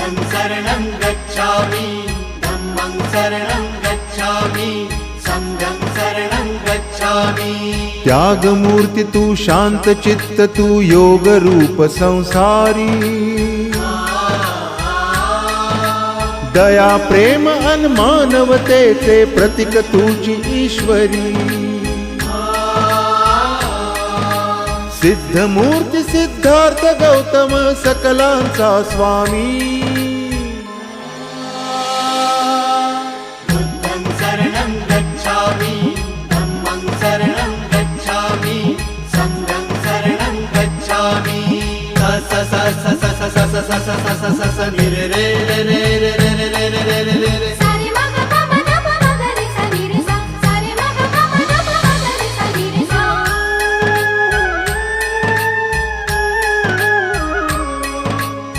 बुद्धं शरणं गच्छामि धम्मं शरणं गच्छामि संघं शरणं गच्छामि। त्याग मूर्ति तू शांत चित्त तू योग रूप संसारी दया प्रेम अन मानवतेचे प्रतीक तुझी ईश्वरी सिद्ध मूर्ति सिद्धार्थ गौतम सकलांचा स्वामी बुद्धं शरणं गच्छामि धम्मं शरणं गच्छामि संघं शरणं गच्छामि। स स स स स स स स स स स स नि रे